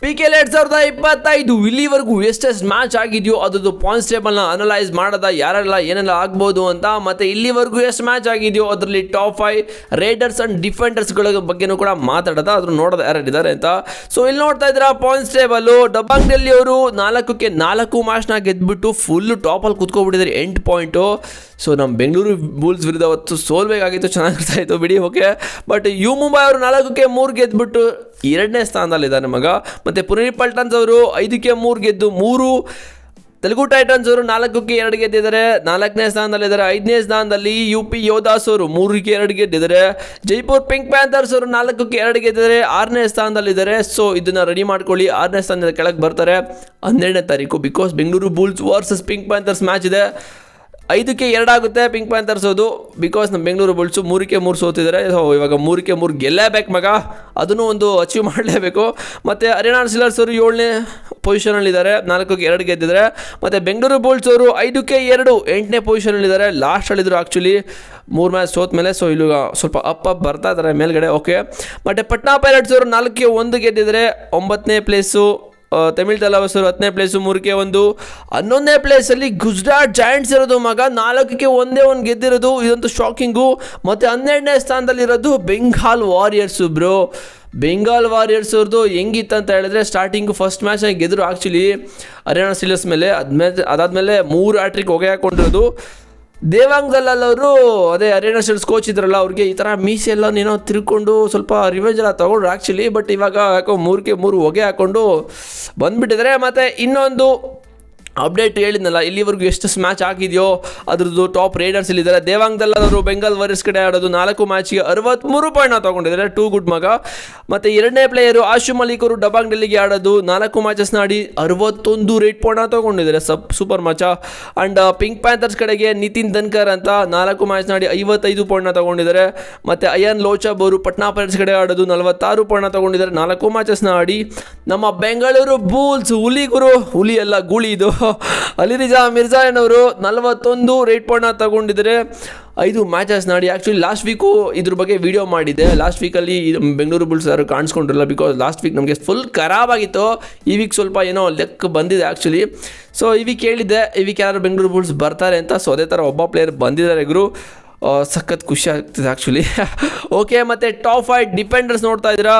PKL 2025 ಇಲ್ಲಿವರೆಗೂ ಎಷ್ಟೆಷ್ಟು match ಆಗಿದೆಯೋ ಅದ್ರದ್ದು ಪಾಯಿಂಟ್ಸ್ ಟೇಬಲ್ನ ಅನಲೈಸ್ ಮಾಡದ ಯಾರೆಲ್ಲ ಏನೆಲ್ಲ ಆಗ್ಬೋದು ಅಂತ, ಮತ್ತೆ ಇಲ್ಲಿವರೆಗೂ ಎಷ್ಟು ಮ್ಯಾಚ್ ಆಗಿದೆಯೋ ಅದರಲ್ಲಿ ಟಾಪ್ 5 ರೇಡರ್ಸ್ ಅಂಡ್ ಡಿಫೆಂಡರ್ಸ್ಗಳ ಬಗ್ಗೆನೂ ಕೂಡ ಮಾತಾಡೋದ, ಅದ್ರ ನೋಡೋದು ಯಾರಿದ್ದಾರೆ ಅಂತ. ಸೊ ಇಲ್ಲಿ ನೋಡ್ತಾ ಇದ್ದೀರಾ ಪಾಯಿಂಟ್ಸ್ ಟೇಬಲ್. ಡಬ್ಬಾಂಗ್ ಡೆಲ್ಲಿ ಅವರು 4ಕ್ಕೆ 4 ಮ್ಯಾಚ್ನ ಗೆದ್ಬಿಟ್ಟು ಫುಲ್ ಟಾಪಲ್ಲಿ ಕುತ್ಕೊಬಿಟ್ಟಿದ್ದಾರೆ 8 ಪಾಯಿಂಟು. ಸೊ ನಮ್ಮ ಬೆಂಗಳೂರು ಬುಲ್ಸ್ ವಿರುದ್ಧ ಅವತ್ತು ಸೋಲ್ಬೇಕಾಗಿತ್ತು, ಚೆನ್ನಾಗಿರ್ತಾ ಇತ್ತು ಬಿಡಿ, ಓಕೆ. ಬಟ್ ಮುಂಬೈ ಅವರು 4ಕ್ಕೆ 3 ಗೆದ್ಬಿಟ್ಟು 2ನೇ ಸ್ಥಾನದಲ್ಲಿದ್ದಾರೆ ಮಗ. ಮತ್ತು ಪುಣೆ ಪಲ್ಟನ್ಸ್ ಅವರು 5ಕ್ಕೆ 3 ಗೆದ್ದು 3. ತೆಲುಗು ಟೈಟನ್ಸ್ ಅವರು 4ಕ್ಕೆ 2 ಗೆದ್ದಿದ್ದಾರೆ, 4ನೇ ಸ್ಥಾನದಲ್ಲಿದ್ದಾರೆ. 5ನೇ ಸ್ಥಾನದಲ್ಲಿ UP ಯೋಧಾಸ್ ಅವರು 3ಕ್ಕೆ 2 ಗೆದ್ದಿದ್ದಾರೆ. ಜೈಪುರ್ ಪಿಂಕ್ ಪ್ಯಾಂಥರ್ಸ್ ಅವರು 4ಕ್ಕೆ 2 ಗೆದ್ದಿದ್ದಾರೆ, 6ನೇ ಸ್ಥಾನದಲ್ಲಿದ್ದಾರೆ. ಸೊ ಇದನ್ನು ರೆಡಿ ಮಾಡ್ಕೊಳ್ಳಿ, 6ನೇ ಸ್ಥಾನದ ಕೆಳಗೆ ಬರ್ತಾರೆ 12ನೇ ತಾರೀಕು. Because Bengaluru Bulls versus pink panthers match ಇದೆ. 5ಕ್ಕೆ 2 ಆಗುತ್ತೆ ಪಿಂಕ್ ಪ್ಯಾಂಥರ್ಸ್ ಅದು, ಬಿಕಾಸ್ ನಮ್ಮ ಬೆಂಗಳೂರು ಬುಲ್ಸು 3ಕ್ಕೆ 3 ಸೋತಿದ್ದಾರೆ. ಸೊ ಇವಾಗ 3ಕ್ಕೆ 3 ಗೆಲ್ಲೇಬೇಕು ಮಗ, ಅದನ್ನು ಒಂದು ಅಚೀವ್ ಮಾಡಲೇಬೇಕು. ಮತ್ತು ಹರಿಯಾಣ ಸಿಲ್ಲರ್ಸ್ ಅವರು 7ನೇ ಪೊಸಿಷನಲ್ಲಿದ್ದಾರೆ, 4ಕ್ಕೆ 2 ಗೆದ್ದಿದ್ದಾರೆ. ಮತ್ತು ಬೆಂಗಳೂರು ಬುಲ್ಸ್ ಅವರು 5ಕ್ಕೆ 2 8ನೇ ಪೊಸಿಷನಲ್ಲಿದ್ದಾರೆ. ಲಾಸ್ಟಲ್ಲಿದ್ದರು ಆ್ಯಕ್ಚುಲಿ 3 ಮ್ಯಾಚ್ ಸೋತ ಮೇಲೆ. ಸೊ ಇಲ್ಲಿ ಸ್ವಲ್ಪ ಅಪ್ ಬರ್ತಾ ಇದ್ದಾರೆ ಮೇಲ್ಗಡೆ, ಓಕೆ. ಮತ್ತು ಪಟ್ನಾ ಪೈರೇಟ್ಸ್ ಅವರು 4ಕ್ಕೆ 1 ಗೆದ್ದಿದ್ದಾರೆ, 9ನೇ ಪ್ಲೇಸು. ತಮಿಳ್ ತಲವಾಸ್ ಅವರು 10ನೇ ಪ್ಲೇಸು, 3ಕ್ಕೆ 1. 11ನೇ ಪ್ಲೇಸಲ್ಲಿ ಗುಜರಾತ್ ಜಾಯಿಂಟ್ಸ್ ಇರೋದು ಮಗ, 4ಕ್ಕೆ 1 ಗೆದ್ದಿರೋದು, ಇದಂತೂ ಶಾಕಿಂಗು. ಮತ್ತು 12ನೇ ಸ್ಥಾನದಲ್ಲಿರೋದು Bengal warriors bro. Bengal warriors ಅವ್ರದ್ದು ಹೆಂಗಿತ್ತು ಅಂತ ಹೇಳಿದ್ರೆ, ಸ್ಟಾರ್ಟಿಂಗು ಫಸ್ಟ್ ಮ್ಯಾಚ್ನಾಗ ಗೆದ್ದರು ಆ್ಯಕ್ಚುಲಿ ಹರಿಯಾಣ ಸಿಲ್ಲರ್ಸ್ ಮೇಲೆ. ಅದಾದಮೇಲೆ 3 ಹ್ಯಾಟ್ರಿಕ್ ಹೊಗೆ ಹಾಕೊಂಡಿರೋದು. ದೇವಾಂಗ್ ದಲ್ಲಾಲ್ ಅವರು, ಅದೇ ಹರಿಯಾಣ ಸಿಲ್ಸ್ ಕೋಚ್ ಇದ್ರಲ್ಲ, ಅವ್ರಿಗೆ ಈ ಥರ ಮೀಸೆ ಎಲ್ಲ ಏನೋ ತಿರ್ಕೊಂಡು ಸ್ವಲ್ಪ ರಿವೆಂಜ್ ಎಲ್ಲ ತೊಗೊಂಡ್ರು ಆ್ಯಕ್ಚುಲಿ. ಬಟ್ ಇವಾಗ ಯಾಕೋ 3ಕ್ಕೆ 3 ಹೊಗೆ ಹಾಕ್ಕೊಂಡು ಬಂದುಬಿಟ್ಟಿದ್ದಾರೆ. ಮತ್ತು ಇನ್ನೊಂದು ಅಪ್ಡೇಟ್ ಹೇಳಿದ್ನಲ್ಲ, ಇಲ್ಲಿವರೆಗೂ ಎಷ್ಟು ಮ್ಯಾಚ್ ಆಗಿದೆಯೋ ಅದ್ರದ್ದು ಟಾಪ್ ರೇಡರ್ಸ್ ಇಲ್ಲಿದ್ದಾರೆ. ದೇವಾಂಗ್ ದಲ್ಲಾಲ್ ಅವರು ಬೆಂಗಾಲ್ ವಾರಿಯರ್ಸ್ ಕಡೆ ಆಡೋದು 4 ಮ್ಯಾಚ್ಗೆ 63 ಪಾಯಿಂಟ್ನ ತೊಗೊಂಡಿದ್ದಾರೆ, 2 ಗುಡ್ ಮಗ. ಮತ್ತು 2ನೇ ಪ್ಲೇಯರು ಆಶು ಮಲಿಕ್ ಅವರು ಡಬ್ಬಾಂಗ್ ಡೆಲ್ಲಿಗೆ ಆಡೋದು 4 ಮ್ಯಾಚಸ್ನ ಆಡಿ 61 ರೇಟ್ ಪಾಯಿಂಟ್ನ ತೊಗೊಂಡಿದ್ದಾರೆ, ಸೂಪರ್ ಮ್ಯಾಚ. ಆ್ಯಂಡ್ ಪಿಂಕ್ ಪ್ಯಾಂಥರ್ಸ್ ಕಡೆಗೆ ನಿತಿನ್ ಧನ್ಕರ್ ಅಂತ 4 ಮ್ಯಾಚ್ನ ಆಡಿ 55 ಪಾಯಿಂಟ್ನ ತೊಗೊಂಡಿದ್ದಾರೆ. ಮತ್ತು ಅಯಾನ್ ಲೋಚಾಬ್ ಅವರು ಪಟ್ನಾ ಪೈರೇಟ್ಸ್ ಕಡೆ ಆಡೋದು 46 ಪಾಯಿಂಟ್ನ ತೊಗೊಂಡಿದ್ದಾರೆ, 4 ಮ್ಯಾಚಸ್ನ ಆಡಿ. ನಮ್ಮ ಬೆಂಗಳೂರು ಬುಲ್ಸ್ ಹುಲಿ ಎಲ್ಲ ಗೂಳಿ ಇದು, ಅಲಿರಿಜಾ ಮಿರ್ಜಾಯನ್ ಅವರು 41 ರೇಟ್ ಪಾಯಿಂಟ್ನ ತಗೊಂಡಿದ್ದಾರೆ, 5 ಮ್ಯಾಚಸ್ ನಾಡಿ. ಆ್ಯಕ್ಚುಲಿ ಲಾಸ್ಟ್ ವೀಕು ಇದ್ರ ಬಗ್ಗೆ ವಿಡಿಯೋ ಮಾಡಿದ್ದೆ. ಲಾಸ್ಟ್ ವೀಕಲ್ಲಿ ಬೆಂಗಳೂರು ಬುಲ್ಸ್ ಯಾರು ಕಾಣಿಸ್ಕೊಂಡಿರಲ್ಲ, ಬಿಕಾಸ್ ಲಾಸ್ಟ್ ವೀಕ್ ನಮಗೆ ಫುಲ್ ಖರಾಬಾಗಿತ್ತು. ಈ ವೀಕ್ ಸ್ವಲ್ಪ ಏನೋ ಲೆಕ್ಕ ಬಂದಿದೆ ಆ್ಯಕ್ಚುಲಿ. ಸೊ ಈ ವೀಕ್ ಹೇಳಿದ್ದೆ, ಈ ವೀಕ್ ಯಾರು ಬೆಂಗಳೂರು ಬುಲ್ಸ್ ಬರ್ತಾರೆ ಅಂತ. ಸೊ ಅದೇ ಥರ ಒಬ್ಬ ಪ್ಲೇಯರ್ ಬಂದಿದ್ದಾರೆ ಗುರು, ಸಖತ್ ಖುಷಿ ಆಗ್ತಿದೆ ಆ್ಯಕ್ಚುಲಿ, ಓಕೆ. ಮತ್ತು ಟಾಪ್ 5 ಡಿಫೆಂಡರ್ಸ್ ನೋಡ್ತಾ ಇದ್ದೀರಾ.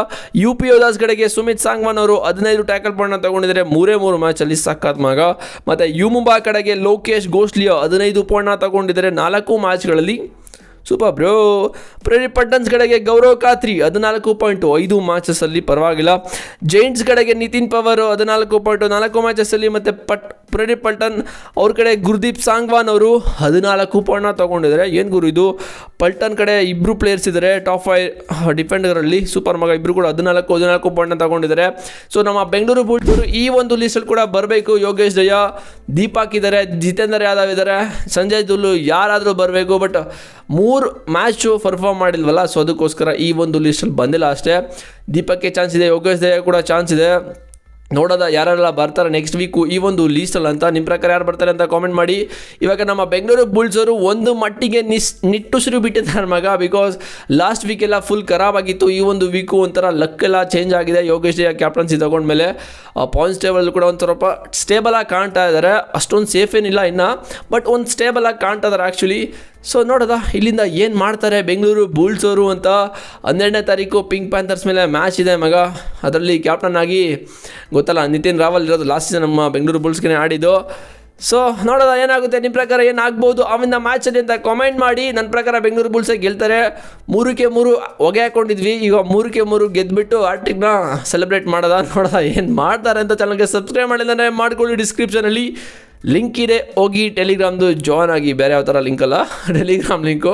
UP ಯೋಧಾಸ್ ಕಡೆಗೆ ಸುಮಿತ್ ಸಾಂಗ್ವಾನ್ ಅವರು 15 ಟ್ಯಾಕಲ್ ಪಾಯಿಂಟ್ನ ತೊಗೊಂಡಿದ್ದಾರೆ, 3 ಮ್ಯಾಚಲ್ಲಿ ಸಖತ್ ಮಗ. ಮತ್ತು ಮುಂಬೈ ಕಡೆಗೆ ಲೋಕೇಶ್ ಗೋಸ್ಲಿಯೋ 15 ಪಾಯಿಂಟ್ನ ತೊಗೊಂಡಿದ್ದಾರೆ 4 ಮ್ಯಾಚ್ಗಳಲ್ಲಿ, ಸೂಪರ್ ಬ್ರೋ. ಪ್ರೇರಿ ಪಲ್ಟನ್ಸ್ ಕಡೆಗೆ ಗೌರವ್ ಖಾತ್ರಿ 14 ಪಾಯಿಂಟು 5 ಮ್ಯಾಚಸ್ಸಲ್ಲಿ, ಪರವಾಗಿಲ್ಲ. ಜೈಂಟ್ಸ್ ಕಡೆಗೆ ನಿತಿನ್ ಪವರ್ 14 ಪಾಯಿಂಟು 4 ಮ್ಯಾಚಸ್ಸಲ್ಲಿ. ಮತ್ತು ಪ್ರೇರಿ ಪಲ್ಟನ್ ಅವ್ರ ಕಡೆ ಗುರ್ದೀಪ್ ಸಾಂಗ್ವಾನ್ ಅವರು 14 ಪಾಯಿಂಟ್ನ ತೊಗೊಂಡಿದ್ದಾರೆ. ಏನು ಗುರು ಇದು, ಪಲ್ಟನ್ ಕಡೆ 2 ಪ್ಲೇಯರ್ಸ್ ಇದ್ದಾರೆ ಟಾಪ್ 5 ಡಿಫೆಂಡರಲ್ಲಿ, ಸೂಪರ್ ಮಗ. ಇಬ್ಬರು ಕೂಡ 14 ಪಾಯಿಂಟ್ನ ತೊಗೊಂಡಿದ್ದಾರೆ. ಸೊ ನಮ್ಮ ಬೆಂಗಳೂರು ಬುಲ್ಸ್ ಅವರು ಈ ಒಂದು ಲೀಸ್ಟಲ್ಲಿ ಕೂಡ ಬರಬೇಕು. ಯೋಗೇಶ್ ದಯಾ, ದೀಪಕ್ ಇದ್ದಾರೆ, ಜಿತೇಂದ್ರ ಯಾದವ್ ಇದ್ದಾರೆ, ಸಂಜಯ್ ದುಲ್ಲು, ಯಾರಾದರೂ ಬರಬೇಕು. ಬಟ್ 3 ಮ್ಯಾಚು ಪರ್ಫಾರ್ಮ್ ಮಾಡಿಲ್ವಲ್ಲ, ಸೊ ಅದಕ್ಕೋಸ್ಕರ ಈ ಒಂದು ಲೀಸ್ಟಲ್ಲಿ ಬಂದಿಲ್ಲ ಅಷ್ಟೇ. ದೀಪಕ್ಗೆ ಚಾನ್ಸ್ ಇದೆ, ಯೋಗೇಶ್ ದಯಾ ಕೂಡ ಚಾನ್ಸ್ ಇದೆ. ನೋಡೋದ ಯಾರೆಲ್ಲ ಬರ್ತಾರೆ ನೆಕ್ಸ್ಟ್ ವೀಕು ಈ ಒಂದು ಲೀಸ್ಟಲ್ಲಿ ಅಂತ. ನಿಮ್ಮ ಪ್ರಕಾರ ಯಾರು ಬರ್ತಾರೆ ಅಂತ ಕಾಮೆಂಟ್ ಮಾಡಿ. ಇವಾಗ ನಮ್ಮ ಬೆಂಗಳೂರು ಬುಲ್ಸ್ ಅವರು ಒಂದು ಮಟ್ಟಿಗೆ ನಿಟ್ಟುಸಿರು ಬಿಟ್ಟಿದ್ದಾರೆ ಮಗ, ಬಿಕಾಸ್ ಲಾಸ್ಟ್ ವೀಕೆಲ್ಲ ಫುಲ್ ಖರಾಬಾಗಿತ್ತು. ಈ ಒಂದು ವೀಕು ಒಂಥರ ಲಕ್ಕೆಲ್ಲ ಚೇಂಜ್ ಆಗಿದೆ. ಯೋಗೇಶ್ ದಯಾ ಕ್ಯಾಪ್ಟನ್ಸಿ ತೊಗೊಂಡ್ಮೇಲೆ ಪಾಯಿಂಟ್ಸ್ ಟೇಬಲ್ ಕೂಡ ಒಂದು ಸ್ವಲ್ಪ ಸ್ಟೇಬಲಾಗಿ ಕಾಣ್ತಾ ಇದ್ದಾರೆ, ಅಷ್ಟೊಂದು ಸೇಫ್ ಏನಿಲ್ಲ ಇನ್ನು, ಬಟ್ ಒಂದು ಸ್ಟೇಬಲಾಗಿ ಕಾಣ್ತಾ ಇದ್ದಾರೆ ಆ್ಯಕ್ಚುಲಿ. ಸೊ ನೋಡೋದ ಇಲ್ಲಿಂದ ಏನು ಮಾಡ್ತಾರೆ ಬೆಂಗಳೂರು ಬುಲ್ಸ್ ಅವರು ಅಂತ. 12ನೇ ತಾರೀಕು ಪಿಂಕ್ ಪ್ಯಾಂಥರ್ಸ್ ಮೇಲೆ ಮ್ಯಾಚ್ ಇದೆ ಮಗ, ಅದರಲ್ಲಿ ಕ್ಯಾಪ್ಟನ್ ಆಗಿ ಗೊತ್ತಲ್ಲ ನಿತಿನ್ ರಾವಲ್ ಇರೋದು, ಲಾಸ್ಟ್ ಸೀಸನ್ ನಮ್ಮ ಬೆಂಗಳೂರು ಬುಲ್ಸ್ಗೆ ಆಡಿದ್ದು. ಸೊ ನೋಡೋದ ಏನಾಗುತ್ತೆ, ನಿಮ್ಮ ಪ್ರಕಾರ ಏನಾಗ್ಬೋದು ಅವಿಂದ ಮ್ಯಾಚಲ್ಲಿ ಅಂತ ಕಾಮೆಂಟ್ ಮಾಡಿ. ನನ್ನ ಪ್ರಕಾರ ಬೆಂಗಳೂರು ಬುಲ್ಸೇ ಗೆಲ್ತಾರೆ. 3ಕ್ಕೆ 3 ಹೊಗೆ ಹಾಕ್ಕೊಂಡಿದ್ವಿ, ಈಗ 3ಕ್ಕೆ 3 ಗೆದ್ದುಬಿಟ್ಟು ಆರ್ಟಿಕ್ನ ಸೆಲೆಬ್ರೇಟ್ ನೋಡೋದ ಏನು ಮಾಡ್ತಾರೆ ಅಂತ. ಚಾನಲ್ಗೆ ಸಬ್ಸ್ಕ್ರೈಬ್ ಮಾಡಿದ್ರೆ ಮಾಡ್ಕೊಳ್ಳಿ, ಡಿಸ್ಕ್ರಿಪ್ಷನಲ್ಲಿ ಲಿಂಕ್ ಇದೆ, ಹೋಗಿ ಟೆಲಿಗ್ರಾಮ್ದು ಜಾಯ್ನ್ ಆಗಿ. ಬೇರೆ ಯಾವ ಥರ ಲಿಂಕ್ ಅಲ್ಲ, ಟೆಲಿಗ್ರಾಮ್ ಲಿಂಕು,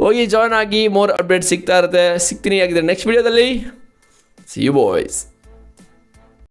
ಹೋಗಿ ಜಾಯ್ನ್ ಆಗಿ. ಮೋರ್ ಅಪ್ಡೇಟ್ ಸಿಗ್ತಾ ಇರುತ್ತೆ. ಸಿಗ್ತೀನಿ ಆಗಿದ್ರೆ ನೆಕ್ಸ್ಟ್ ವೀಡಿಯೋದಲ್ಲಿ. See you boys.